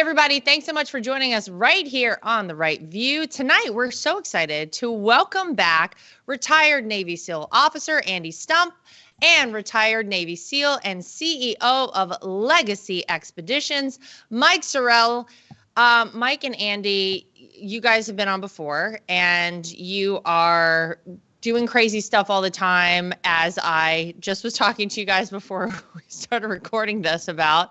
everybody. Thanks so much for joining us right here on The Right View. Tonight, we're so excited to welcome back retired Navy SEAL officer Andy Stumpf and retired Navy SEAL and CEO of Legacy Expeditions, Mike Saraille. Mike and Andy, you guys have been on before, and you are doing crazy stuff all the time, as I just was talking to you guys before we started recording this about.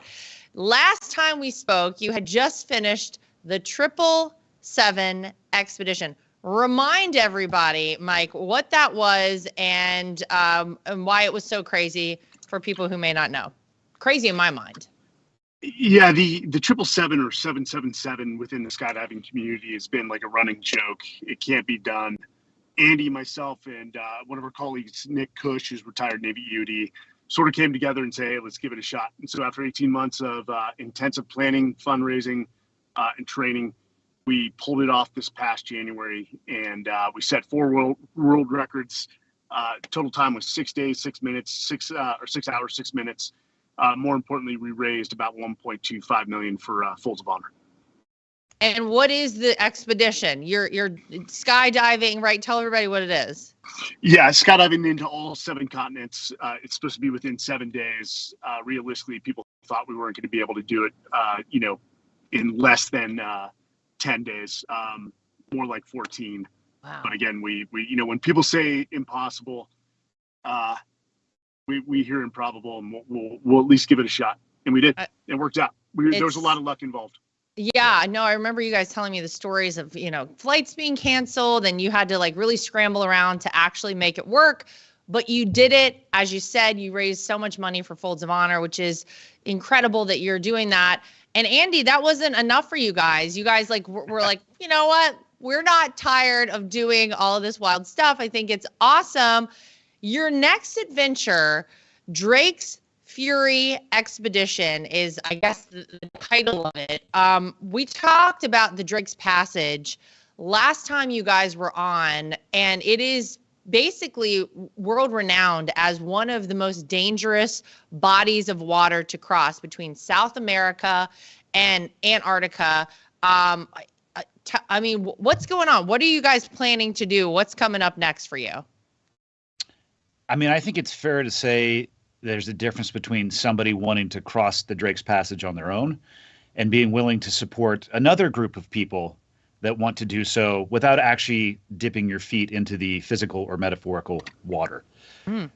Last time we spoke, you had just finished the 777 expedition. Remind everybody, Mike, what that was and why it was so crazy for people who may not know. Crazy in my mind. Yeah, the 777 or 777 within the skydiving community has been like a running joke. It can't be done. Andy, myself, and one of our colleagues, Nick Cush, who's retired Navy EOD, sort of came together and said, hey, let's give it a shot. And so after 18 months of intensive planning, fundraising, and training, we pulled it off this past January. And we set 4 world records. Total time was 6 days, 6 minutes, 6 hours, 6 minutes. More importantly, we raised about $1.25 million for Folds of Honor. And what is the expedition? You're skydiving, right? Tell everybody what it is. Yeah, skydiving into all 7 continents. It's supposed to be within 7 days. Realistically, people thought we weren't going to be able to do it, in less than 10 days, more like 14. Wow. But again, we when people say impossible, we hear improbable, and we'll at least give it a shot. And we did. It worked out. There was a lot of luck involved. Yeah, no, I remember you guys telling me the stories of, flights being canceled and you had to like really scramble around to actually make it work. But you did it. As you said, you raised so much money for Folds of Honor, which is incredible that you're doing that. And Andy, that wasn't enough for you guys. You guys were like, you know what? We're not tired of doing all of this wild stuff. I think it's awesome. Your next adventure, Drake's Fury Expedition, is, I guess, the title of it. We talked about the Drake's Passage last time you guys were on, and it is basically world renowned as one of the most dangerous bodies of water to cross between South America and Antarctica. I mean, what's going on? What are you guys planning to do? What's coming up next for you? I mean, I think it's fair to say there's a difference between somebody wanting to cross the Drake's Passage on their own and being willing to support another group of people that want to do so without actually dipping your feet into the physical or metaphorical water.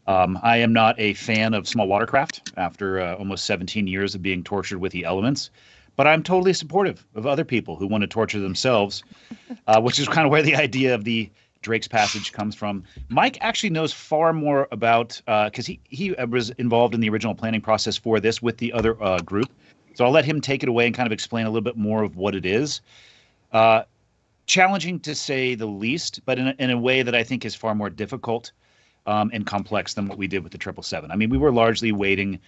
I am not a fan of small watercraft after almost 17 years of being tortured with the elements, but I'm totally supportive of other people who want to torture themselves, which is kind of where the idea of the Drake's Passage comes from. Mike actually knows far more about, because he was involved in the original planning process for this with the other group. So I'll let him take it away and kind of explain a little bit more of what it is. Challenging to say the least, but in a way that I think is far more difficult and complex than what we did with the 777. I mean, we were largely waiting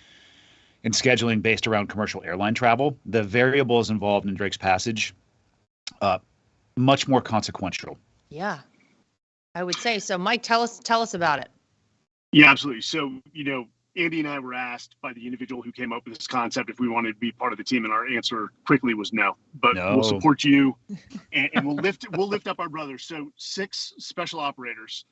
and scheduling based around commercial airline travel. The variables involved in Drake's Passage, much more consequential. Yeah, I would say so. Mike, tell us about it. Yeah, absolutely. So, Andy and I were asked by the individual who came up with this concept if we wanted to be part of the team, and our answer quickly was no. But we'll support you, and we'll lift up our brothers. So 6 special operators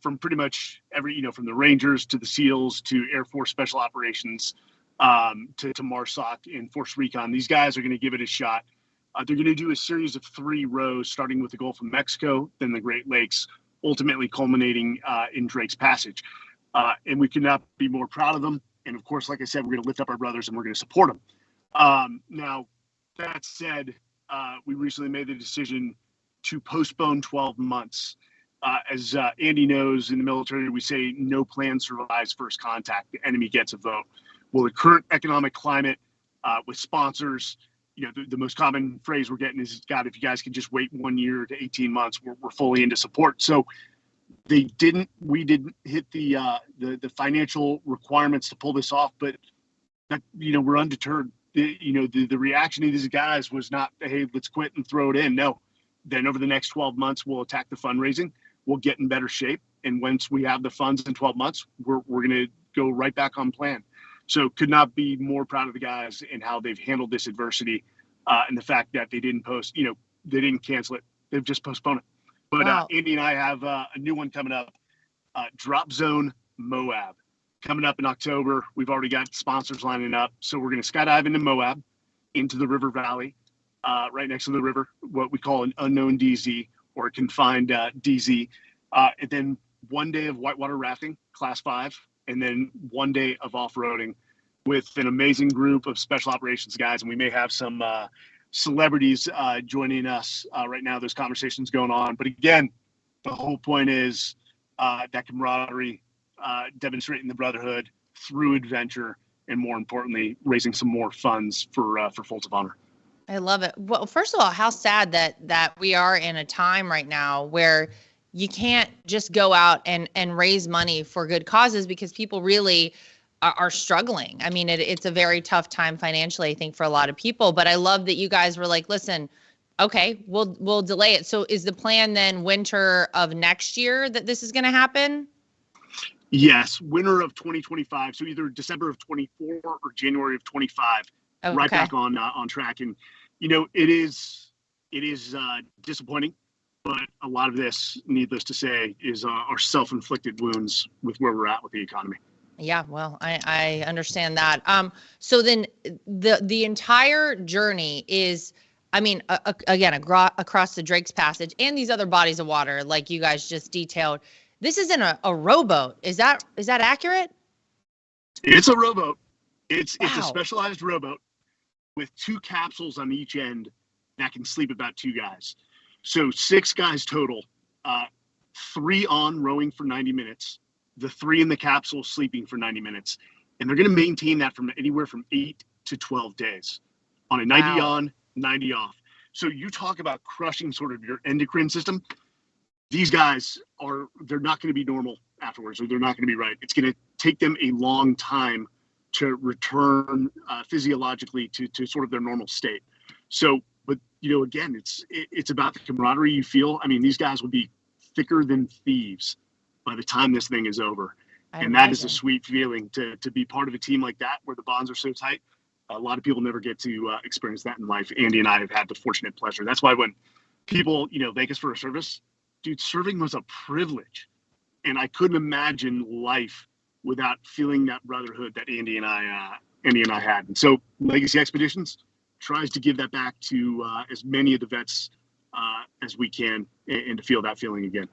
from pretty much every, from the Rangers to the SEALs to Air Force Special Operations to MARSOC and Force Recon. These guys are going to give it a shot. They're going to do a series of 3 rows, starting with the Gulf of Mexico, then the Great Lakes, ultimately culminating in Drake's Passage. And we could not be more proud of them. And of course, like I said, we're going to lift up our brothers and we're going to support them. Now, that said, we recently made the decision to postpone 12 months. As Andy knows, in the military, we say no plan survives first contact. The enemy gets a vote. Well, the current economic climate with sponsors, the most common phrase we're getting is, God, if you guys could just wait 1 year to 18 months, we're fully into support. So we didn't hit the financial requirements to pull this off, but we're undeterred. The reaction of these guys was not, hey, let's quit and throw it in. No. Then over the next 12 months, we'll attack the fundraising. We'll get in better shape. And once we have the funds in 12 months, we're going to go right back on plan. So could not be more proud of the guys and how they've handled this adversity. and the fact that they didn't post, they didn't cancel it. They've just postponed it. But Wow. Andy and I have a new one coming up, Drop Zone MOAB, coming up in October. We've already got sponsors lining up. So we're going to skydive into MOAB, into the river valley, right next to the river, what we call an unknown DZ or a confined DZ. And then 1 day of whitewater rafting, class 5, and then 1 day of off-roading with an amazing group of special operations guys. And we may have some celebrities joining us right now. There's conversations going on. But again, the whole point is that camaraderie, demonstrating the brotherhood through adventure, and more importantly, raising some more funds for Folds of Honor. I love it. Well, first of all, how sad that we are in a time right now where you can't just go out and raise money for good causes because people really are struggling. I mean, it's a very tough time financially, I think, for a lot of people. But I love that you guys were like, listen, okay, we'll delay it. So is the plan then winter of next year that this is going to happen? Yes, winter of 2025. So either December of 24 or January of 25. Oh, right okay. back on track. And it is disappointing, but a lot of this, needless to say, is our self-inflicted wounds with where we're at with the economy. Yeah, well, I understand that. So then the entire journey is, I mean, again, across the Drake's Passage and these other bodies of water, like you guys just detailed. This isn't a rowboat. Is that accurate? It's a rowboat. It's a Wow. specialized rowboat with 2 capsules on each end that can sleep about 2 guys. So 6 guys total, 3 on rowing for 90 minutes, the 3 in the capsule sleeping for 90 minutes. And they're going to maintain that from anywhere from 8 to 12 days on a 90 Wow. on, 90 off. So you talk about crushing sort of your endocrine system. These guys they're not going to be normal afterwards, or they're not going to be right. It's going to take them a long time to return physiologically to sort of their normal state. So, but again, it's about the camaraderie you feel. I mean, these guys will be thicker than thieves by the time this thing is over. And that is a sweet feeling to be part of a team like that where the bonds are so tight. A lot of people never get to experience that in life. Andy and I have had the fortunate pleasure. That's why when people, Vegas for a service, dude, serving was a privilege. And I couldn't imagine life without feeling that brotherhood that Andy and I had. And so Legacy Expeditions tries to give that back to as many of the vets as we can, and to feel that feeling again.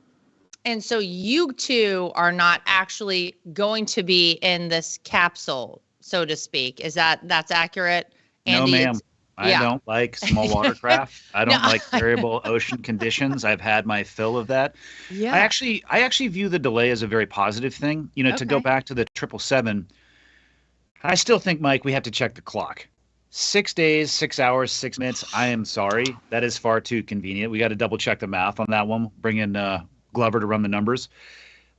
And so you two are not actually going to be in this capsule, so to speak. That's accurate, Andy? No, ma'am. I don't like small watercraft. I don't like variable ocean conditions. I've had my fill of that. Yeah. I actually view the delay as a very positive thing. To go back to the 777, I still think, Mike, we have to check the clock. 6 days, 6 hours, 6 minutes. I am sorry. That is far too convenient. We got to double check the math on that one. Bring in Glover to run the numbers.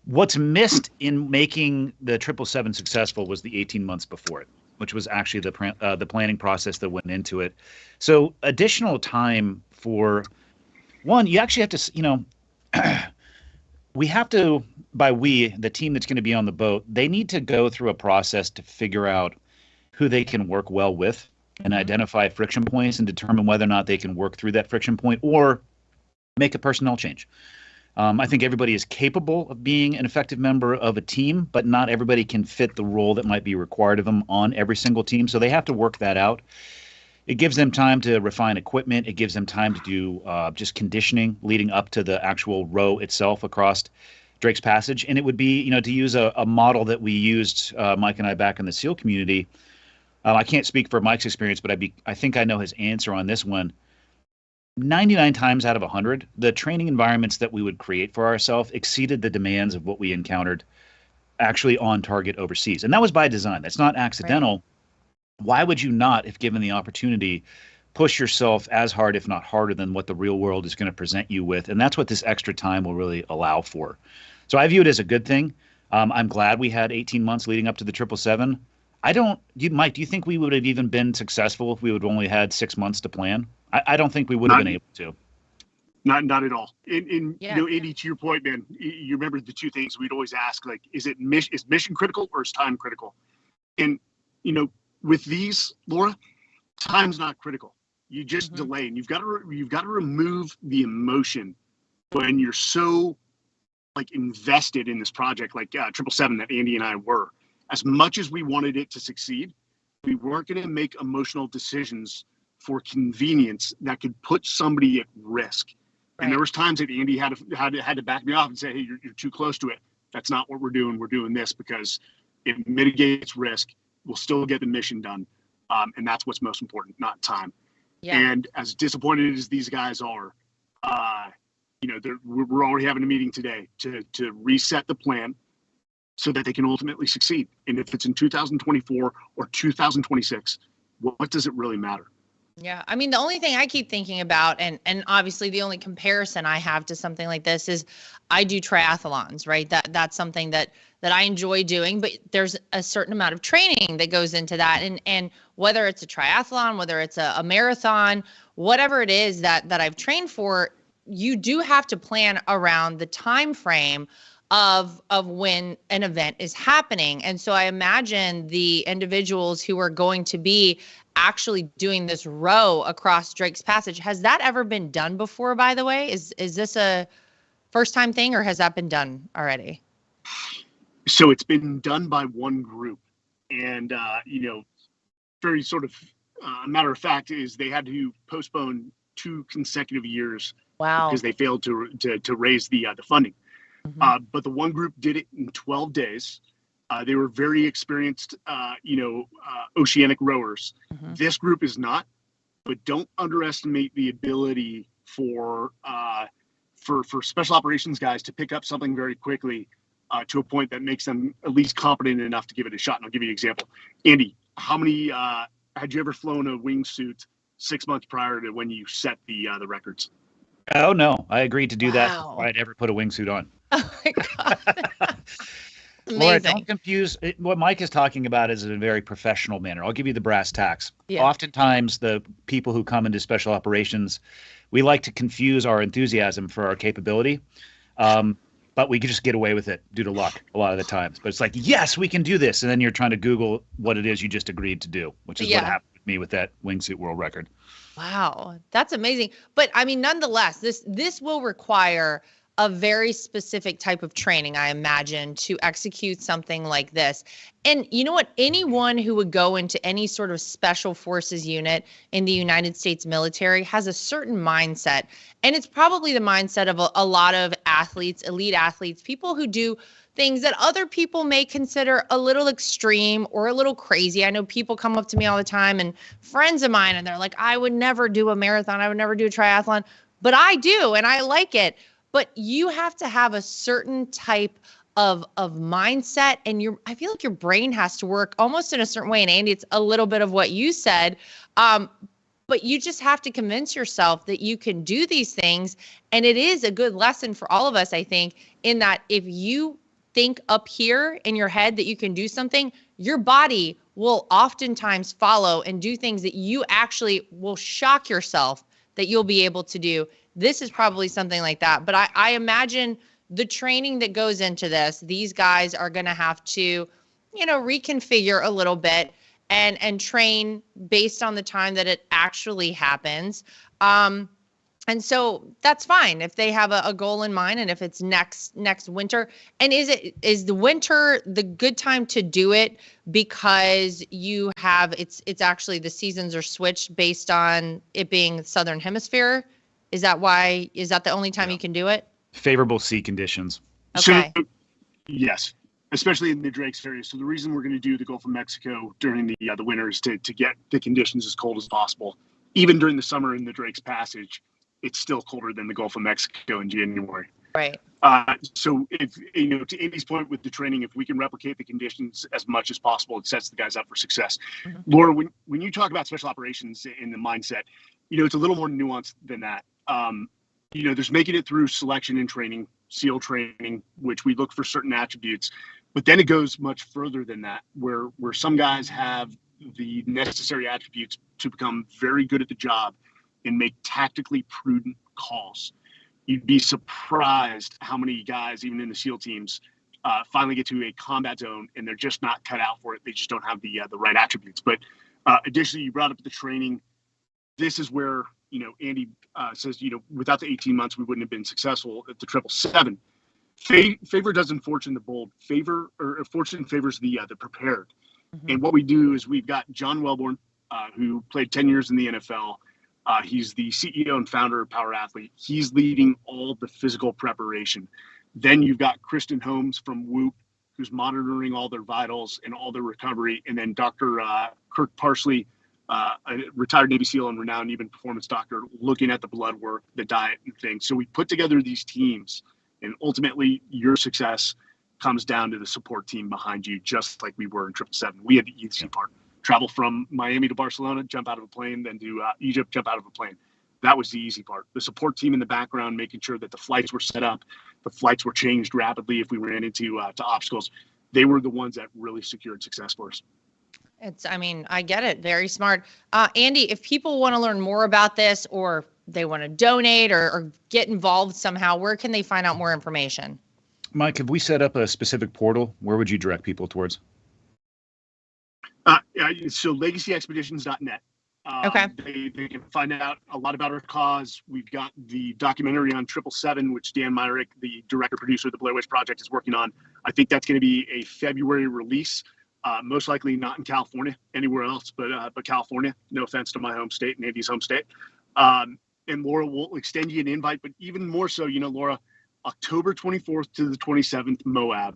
What's missed in making the 777 successful was the 18 months before it, which was actually the planning process that went into it. So additional time for one, you actually have to, we have to, the team that's going to be on the boat, they need to go through a process to figure out who they can work well with and identify friction points and determine whether or not they can work through that friction point or make a personnel change. I think everybody is capable of being an effective member of a team, but not everybody can fit the role that might be required of them on every single team. So they have to work that out. It gives them time to refine equipment. It gives them time to do just conditioning leading up to the actual row itself across Drake's Passage. And it would be, to use a model that we used, Mike and I, back in the SEAL community. I can't speak for Mike's experience, but I think I know his answer on this one. 99 times out of 100, the training environments that we would create for ourselves exceeded the demands of what we encountered actually on target overseas. And that was by design. That's not accidental. Right. Why would you not, if given the opportunity, push yourself as hard, if not harder, than what the real world is going to present you with? And that's what this extra time will really allow for. So I view it as a good thing. I'm glad we had 18 months leading up to the 777. Mike, do you think we would have even been successful if we would have only had 6 months to plan? I don't think we would have been able to. Not at all. Andy, to your point, man, you remember the 2 things we'd always ask, like, is mission critical or is time critical? And, with these, Laura, time's not critical. You just delay, and you've got to remove the emotion when you're so like invested in this project, like 777 that Andy and I were. As much as we wanted it to succeed, we weren't going to make emotional decisions for convenience that could put somebody at risk. Right. And there was times that Andy had to back me off and say, "Hey, you're too close to it. That's not what we're doing. We're doing this because it mitigates risk. We'll still get the mission done." And that's what's most important, not time. Yeah. And as disappointed as these guys are, we're already having a meeting today to reset the plan so that they can ultimately succeed. And if it's in 2024 or 2026, what does it really matter? Yeah. I mean, the only thing I keep thinking about, and obviously the only comparison I have to something like this is I do triathlons, right? That's something that I enjoy doing, but there's a certain amount of training that goes into that. And whether it's a triathlon, whether it's a marathon, whatever it is that I've trained for, you do have to plan around the time frame of when an event is happening. And so I imagine the individuals who are going to be actually doing this row across Drake's Passage. Has that ever been done before, by the way? Is this a first time thing, or has that been done already? So it's been done by one group, and very sort of matter of fact is they had to postpone 2 consecutive years. Wow. Because they failed to raise the funding. But the one group did it in 12 days. They were very experienced, oceanic rowers. This group is not, but don't underestimate the ability for special operations guys to pick up something very quickly to a point that makes them at least competent enough to give it a shot. And I'll give you an example. Andy, how many had you ever flown a wingsuit 6 months prior to when you set the records? Oh, no. I agreed to do that before I'd ever put a wingsuit on. Oh, my God. Laura, don't confuse what Mike is talking about is in a very professional manner. I'll give you the brass tacks. Yeah. Oftentimes, the people who come into special operations, we like to confuse our enthusiasm for our capability. But we can just get away with it due to luck a lot of the times. But it's like, yes, we can do this. And then you're trying to Google what it is you just agreed to do, which is what happened with me with that wingsuit world record. Wow, that's amazing. But I mean, nonetheless, this will require a very specific type of training, I imagine, to execute something like this. And you know what? Anyone who would go into any sort of special forces unit in the United States military has a certain mindset. And it's probably the mindset of a lot of athletes, elite athletes, people who do things that other people may consider a little extreme or a little crazy. I know people come up to me all the time, and friends of mine, and they're like, I would never do a marathon. I would never do a triathlon, but I do, and I like it. But you have to have a certain type of mindset, and I feel like your brain has to work almost in a certain way. And Andy, it's a little bit of what you said. But you just have to convince yourself that you can do these things. And it is a good lesson for all of us, I think, in that if you think up here in your head that you can do something, your body will oftentimes follow and do things that you actually will shock yourself that you'll be able to do. This is probably something like that. But I imagine the training that goes into this, these guys are going to have to, reconfigure a little bit and train based on the time that it actually happens. And so that's fine if they have a goal in mind, and if it's next winter. And is the winter the good time to do it because you have it's actually the seasons are switched based on it being Southern Hemisphere? Is that the only time you can do it? Favorable sea conditions. Okay. So, yes, especially in the Drake's area. So the reason we're going to do the Gulf of Mexico during the winter is to get the conditions as cold as possible. Even during the summer in the Drake's Passage, it's still colder than the Gulf of Mexico in January. Right. So if, to Andy's point with the training, if we can replicate the conditions as much as possible, it sets the guys up for success. Mm-hmm. Laura, when you talk about special operations in the mindset, it's a little more nuanced than that. There's making it through selection and training, SEAL training, which we look for certain attributes, but then it goes much further than that, where some guys have the necessary attributes to become very good at the job and make tactically prudent calls. You'd be surprised how many guys, even in the SEAL teams, finally get to a combat zone and they're just not cut out for it. They just don't have the right attributes. But additionally, you brought up the training. this is where, Andy says, without the 18 months, we wouldn't have been successful at the 777. Favor doesn't fortune the bold. Fortune favors the prepared. Mm-hmm. And what we do is we've got John Welborn, who played 10 years in the NFL. He's the CEO and founder of Power Athlete. He's leading all the physical preparation. Then you've got Kristen Holmes from WHOOP, who's monitoring all their vitals and all their recovery. And then Dr. Kirk Parsley, a retired Navy SEAL and renowned even performance doctor, looking at the blood work, the diet and things. So we put together these teams, and ultimately your success comes down to the support team behind you, just like we were in 777. We had the easy part. Travel from Miami to Barcelona, jump out of a plane, then to Egypt, jump out of a plane. That was the easy part. The support team in the background, making sure that the flights were set up, the flights were changed rapidly if we ran into to obstacles. They were the ones that really secured success for us. I get it. Very smart. Andy, if people want to learn more about this, or they want to donate or get involved somehow, where can they find out more information? Mike, have we set up a specific portal? Where would you direct people towards? So legacyexpeditions.net. Okay. They can find out a lot about our cause. We've got the documentary on 777, which Dan Myrick, the director producer of the Blair Witch Project, is working on. I think that's going to be a February release. Most likely not in California, anywhere else but California. No offense to my home state and Andy's home state. And Laura will extend you an invite, but even more so, Laura, October 24th to the 27th, MOAB.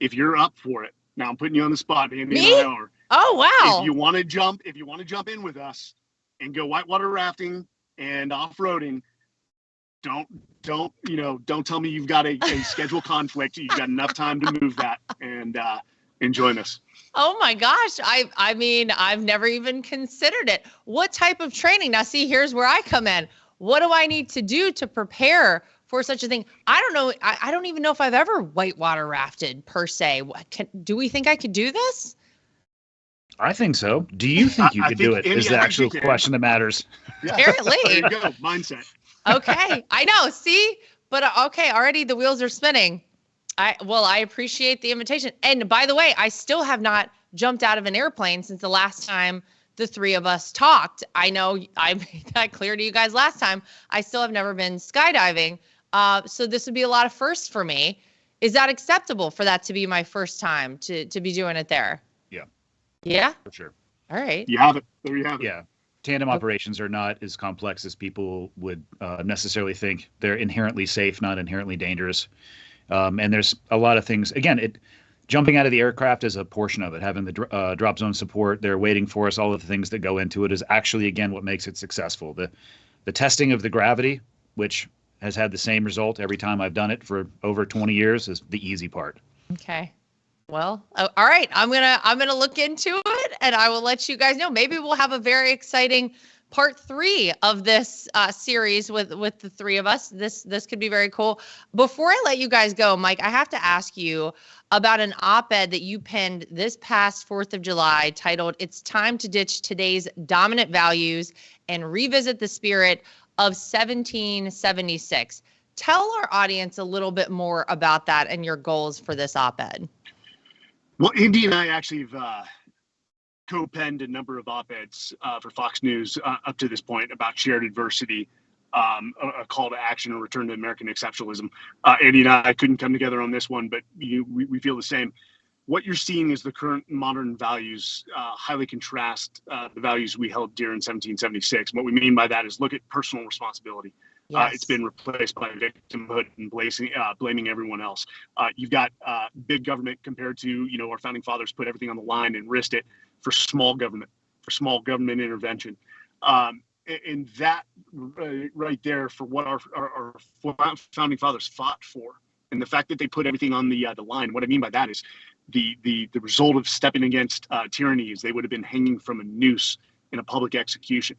If you're up for it, now I'm putting you on the spot, Andy. Me? And I are. Oh wow! If you want to jump in with us and go whitewater rafting and off-roading, don't tell me you've got a schedule conflict. You've got enough time to move that and join us. Oh my gosh. I've never even considered it. What type of training? Now see, here's where I come in. What do I need to do to prepare for such a thing? I don't know. I don't even know if I've ever whitewater rafted per se. Do we think I could do this? I think so. Do you think you could do it? Is the actual question that matters. Yeah. Apparently. There you go. Mindset. Okay. I know. See, but okay. Already the wheels are spinning. I appreciate the invitation. And by the way, I still have not jumped out of an airplane since the last time the three of us talked. I know I made that clear to you guys last time. I still have never been skydiving. So this would be a lot of firsts for me. Is that acceptable for that to be my first time to be doing it there? Yeah. Yeah? For sure. All right. You have it. There you have it. Yeah. Tandem operations are not as complex as people would necessarily think. They're inherently safe, not inherently dangerous. And there's a lot of things. Again, jumping out of the aircraft is a portion of it. Having the drop zone support, they're waiting for us. All of the things that go into it is actually, again, what makes it successful. The testing of the gravity, which has had the same result every time I've done it for over 20 years, is the easy part. Okay. Well, all right. I'm gonna look into it, and I will let you guys know. Maybe we'll have a very exciting part 3 of this series with the three of us. This could be very cool. Before I let you guys go, Mike, I have to ask you about an op-ed that you penned this past 4th of July titled, "It's Time to Ditch Today's Dominant Values and Revisit the Spirit of 1776. Tell our audience a little bit more about that and your goals for this op-ed. Well, Andy and I actually have co-penned a number of op-eds for Fox News up to this point about shared adversity, a call to action, a return to American exceptionalism. Andy and I couldn't come together on this one, but we feel the same. What you're seeing is the current modern values highly contrast the values we held dear in 1776. What we mean by that is look at personal responsibility. Yes. It's been replaced by victimhood and blaming everyone else. You've got big government compared to, our founding fathers put everything on the line and risked it for small government intervention. And that right there for what our founding fathers fought for. And the fact that they put everything on the line, what I mean by that is the result of stepping against tyranny is they would have been hanging from a noose in a public execution.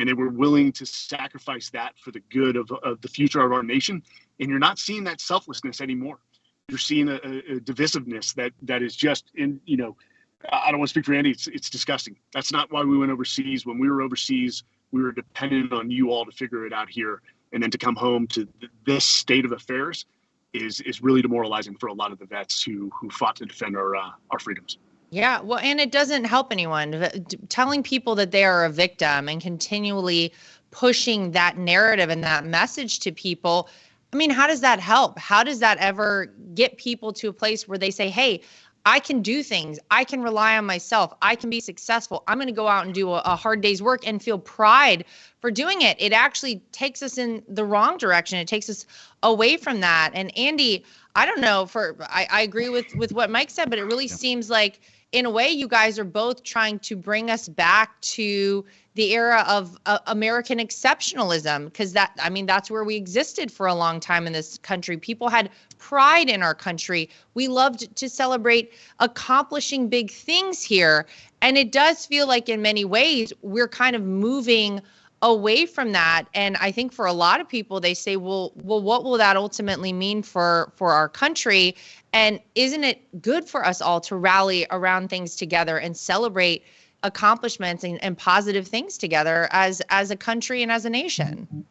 And they were willing to sacrifice that for the good of the future of our nation. And you're not seeing that selflessness anymore. You're seeing a divisiveness that is just in, I don't want to speak for Andy. It's disgusting. That's not why we went overseas. When we were overseas, we were dependent on you all to figure it out here. And then to come home to this state of affairs is really demoralizing for a lot of the vets who fought to defend our freedoms. Yeah, well, and it doesn't help anyone. Telling people that they are a victim and continually pushing that narrative and that message to people. I mean, how does that help? How does that ever get people to a place where they say, hey, I can do things. I can rely on myself. I can be successful. I'm going to go out and do a hard day's work and feel pride for doing it. It actually takes us in the wrong direction. It takes us away from that. And Andy, I don't know, I agree with what Mike said, but it really seems like in a way, you guys are both trying to bring us back to the era of American exceptionalism, because that's where we existed for a long time in this country. People had pride in our country. We loved to celebrate accomplishing big things here. And it does feel like in many ways, we're kind of moving away from that. And I think for a lot of people, they say, well, what will that ultimately mean for our country? And isn't it good for us all to rally around things together and celebrate accomplishments and positive things together as a country and as a nation?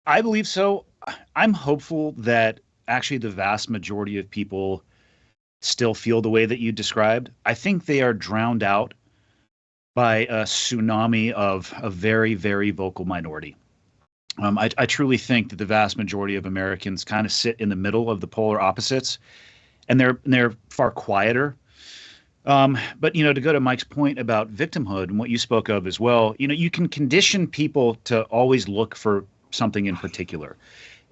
I believe so. I'm hopeful that actually the vast majority of people still feel the way that you described. I think they are drowned out by a tsunami of a very, very vocal minority. I truly think that the vast majority of Americans kind of sit in the middle of the polar opposites, and they're far quieter. But to go to Mike's point about victimhood and what you spoke of as well, you can condition people to always look for something in particular.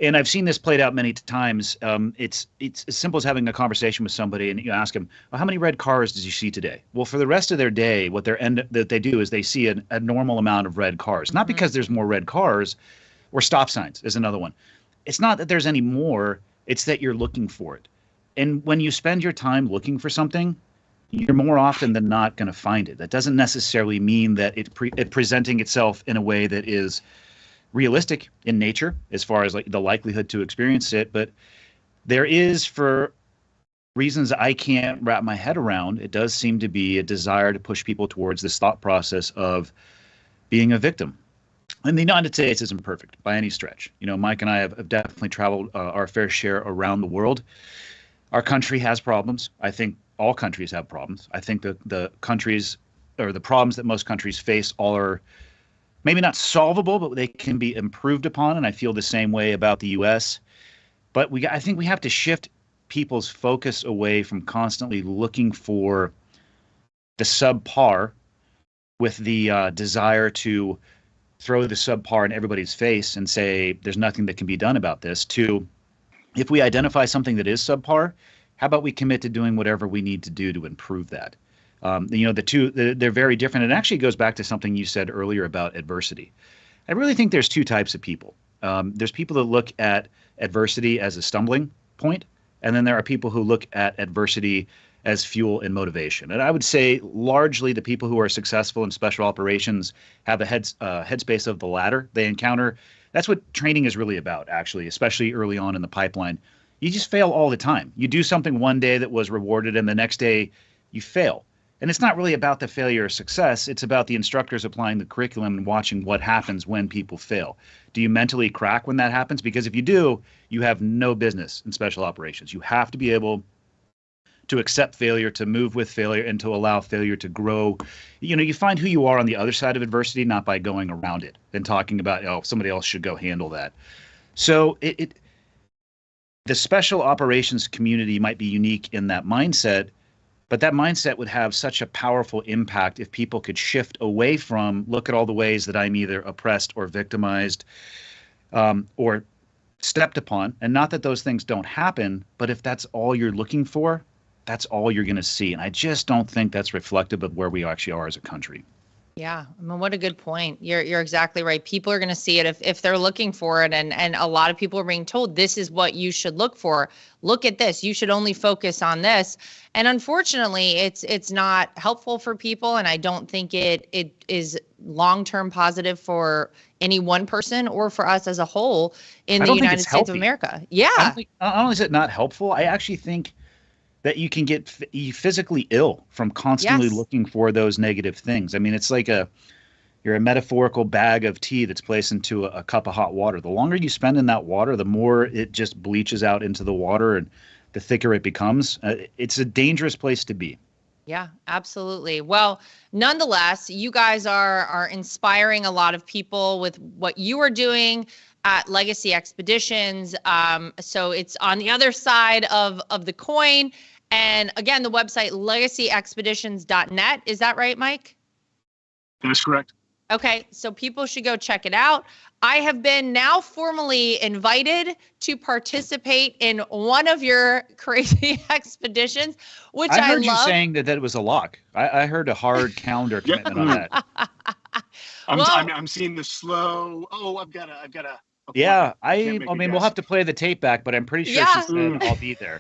And I've seen this played out many times. It's as simple as having a conversation with somebody and you ask them, well, how many red cars did you see today? Well, for the rest of their day, what they do is they see a normal amount of red cars, not because there's more red cars, or stop signs is another one. It's not that there's any more, it's that you're looking for it. And when you spend your time looking for something, you're more often than not going to find it. That doesn't necessarily mean that it presenting itself in a way that is realistic in nature as far as like the likelihood to experience it, but there is, for reasons I can't wrap my head around, it does seem to be a desire to push people towards this thought process of being a victim. And the United States isn't perfect by any stretch. Mike and I have definitely traveled our fair share around the world. Our country has problems. I think all countries have problems. I think that the countries, or the problems that most countries face, all are maybe not solvable, but they can be improved upon. And I feel the same way about the U.S. But I think we have to shift people's focus away from constantly looking for the subpar with the desire to throw the subpar in everybody's face and say there's nothing that can be done about this, to, if we identify something that is subpar, how about we commit to doing whatever we need to do to improve that? The two, they're very different. It actually goes back to something you said earlier about adversity. I really think there's two types of people. There's people that look at adversity as a stumbling point, and then there are people who look at adversity as fuel and motivation. And I would say largely the people who are successful in special operations have a headspace of the latter. They encounter, that's what training is really about, actually, especially early on in the pipeline. You just fail all the time. You do something one day that was rewarded, and the next day you fail. And it's not really about the failure or success. It's about the instructors applying the curriculum and watching what happens when people fail. Do you mentally crack when that happens? Because if you do, you have no business in special operations. You have to be able to accept failure, to move with failure, and to allow failure to grow. You find who you are on the other side of adversity, not by going around it and talking about, somebody else should go handle that. So the special operations community might be unique in that mindset, but that mindset would have such a powerful impact if people could shift away from, look at all the ways that I'm either oppressed or victimized or stepped upon. And not that those things don't happen, but if that's all you're looking for, that's all you're going to see. And I just don't think that's reflective of where we actually are as a country. Yeah, I mean, what a good point. You're exactly right. People are going to see it if they're looking for it, and a lot of people are being told this is what you should look for. Look at this. You should only focus on this. And unfortunately, it's not helpful for people, and I don't think it is long-term positive for any one person or for us as a whole in the United States of America. Yeah. Not only is it not helpful, I actually think that you can get physically ill from constantly looking for those negative things. I mean, it's like you're a metaphorical bag of tea that's placed into a cup of hot water. The longer you spend in that water, the more it just bleaches out into the water, and the thicker it becomes. It's a dangerous place to be. Yeah, absolutely. Well, nonetheless, you guys are inspiring a lot of people with what you are doing at Legacy Expeditions. So it's on the other side of the coin. And again, the website legacyexpeditions.net. Is that right, Mike? That's correct. Okay, so people should go check it out. I have been now formally invited to participate in one of your crazy expeditions, which I heard love. You saying that it was a lock. I heard a hard calendar commitment on that. I'm seeing the slow. Oh, I've got a yeah, I mean, we'll have to play the tape back, but I'm pretty sure she said I'll be there.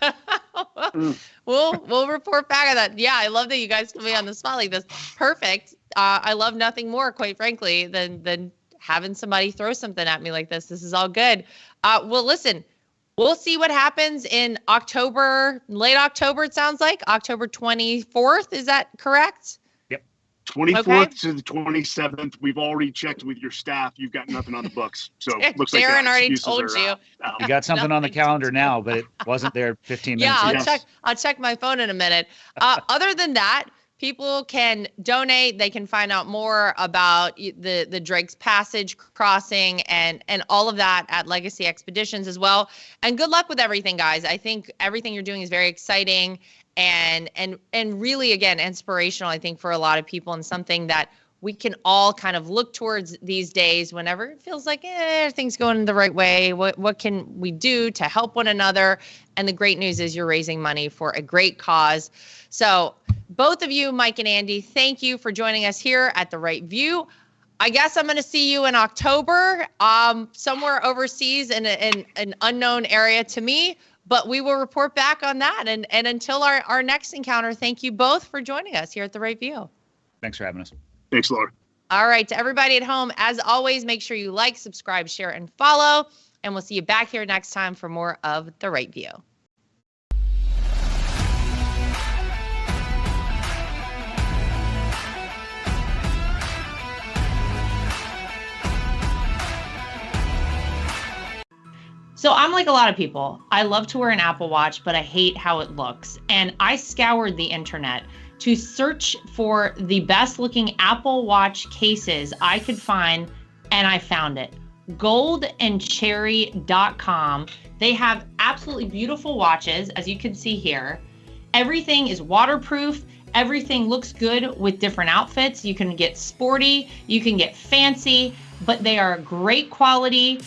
We'll report back on that. Yeah, I love that you guys can be on the spot like this. Perfect. I love nothing more, quite frankly, than having somebody throw something at me like this. This is all good. Well, listen, we'll see what happens in October, late October, it sounds like. October 24th. Is that correct? 24th to the 27th. We've already checked with your staff. You've got nothing on the books. So looks like Darren already told you. You got something on the calendar now, but it wasn't there 15 minutes ago. Yeah, I'll check my phone in a minute. Other than that, people can donate. They can find out more about the Drake's Passage crossing and all of that at Legacy Expeditions as well. And good luck with everything, guys. I think everything you're doing is very exciting and really, again, inspirational, I think, for a lot of people, and something that we can all kind of look towards these days whenever it feels like things going the right way. What can we do to help one another? And the great news is you're raising money for a great cause. So both of you, Mike and Andy, thank you for joining us here at The Right View. I guess I'm going to see you in October, somewhere overseas in an unknown area to me. But we will report back on that. And until our next encounter, thank you both for joining us here at The Right View. Thanks for having us. Thanks, Laura. All right. To everybody at home, as always, make sure you like, subscribe, share, and follow. And we'll see you back here next time for more of The Right View. So I'm like a lot of people. I love to wear an Apple Watch, but I hate how it looks. And I scoured the internet to search for the best looking Apple Watch cases I could find, and I found it. goldandcherry.com. They have absolutely beautiful watches, as you can see here. Everything is waterproof. Everything looks good with different outfits. You can get sporty, you can get fancy, but they are great quality,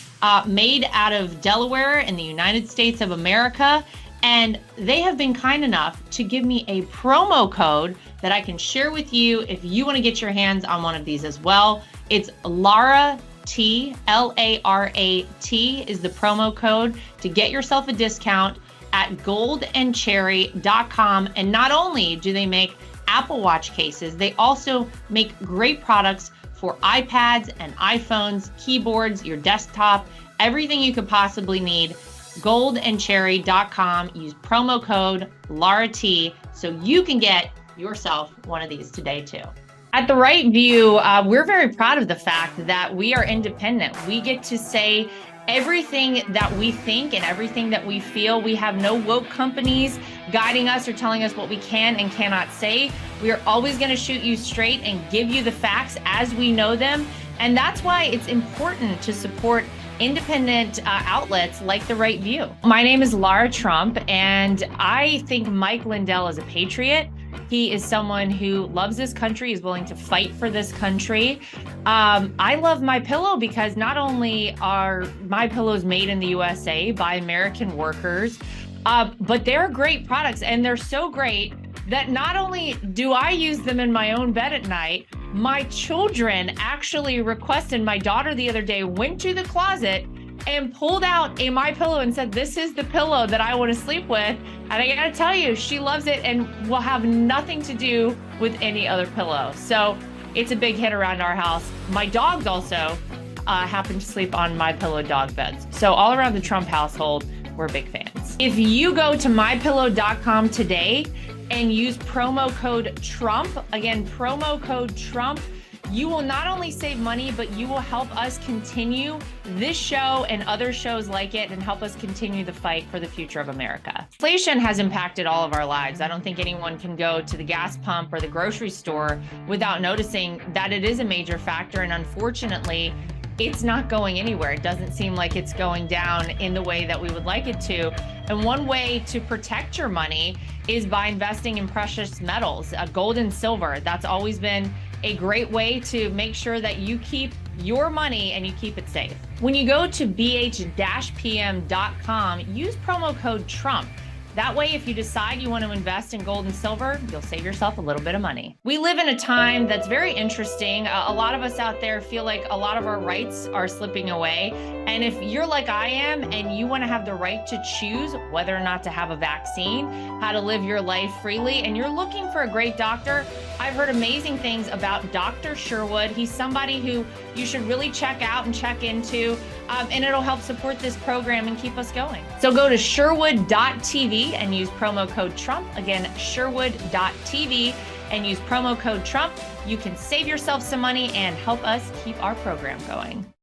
made out of Delaware in the United States of America. And they have been kind enough to give me a promo code that I can share with you if you want to get your hands on one of these as well. It's Lara T, L-A-R-A-T is the promo code to get yourself a discount at goldandcherry.com. And not only do they make Apple Watch cases, they also make great products for iPads and iPhones, keyboards, your desktop, everything you could possibly need. goldandcherry.com. Use promo code LARAT so you can get yourself one of these today too. At The Right View, we're very proud of the fact that we are independent. We get to say everything that we think and everything that we feel. We have no woke companies guiding us or telling us what we can and cannot say. We are always going to shoot you straight and give you the facts as we know them. And that's why it's important to support independent outlets like The Right View. My name is Lara Trump, and I think Mike Lindell is a patriot. He is someone who loves this country, is willing to fight for this country. I love MyPillow because not only are MyPillows made in the USA by American workers, but they're great products, and they're so great that not only do I use them in my own bed at night, my children actually requested. My daughter the other day went to the closet and pulled out a MyPillow and said, "This is the pillow that I want to sleep with." And I gotta tell you, she loves it and will have nothing to do with any other pillow. So it's a big hit around our house. My dogs also happen to sleep on MyPillow dog beds. So all around the Trump household, we're big fans. If you go to mypillow.com today and use promo code Trump, again, promo code Trump, You will not only save money, but you will help us continue this show and other shows like it and help us continue the fight for the future of America. Inflation has impacted all of our lives. I don't think anyone can go to the gas pump or the grocery store without noticing that it is a major factor. And unfortunately, it's not going anywhere. It doesn't seem like it's going down in the way that we would like it to. And one way to protect your money is by investing in precious metals, gold and silver. That's always been a great way to make sure that you keep your money and you keep it safe. When you go to bh-pm.com, use promo code TRUMP. That way, if you decide you want to invest in gold and silver, you'll save yourself a little bit of money. We live in a time that's very interesting. A lot of us out there feel like a lot of our rights are slipping away. And if you're like I am and you want to have the right to choose whether or not to have a vaccine, how to live your life freely, and you're looking for a great doctor, I've heard amazing things about Dr. Sherwood. He's somebody who you should really check out and check into, and it'll help support this program and keep us going. So go to sherwood.tv and use promo code Trump. Again, sherwood.tv and use promo code Trump. You can save yourself some money and help us keep our program going.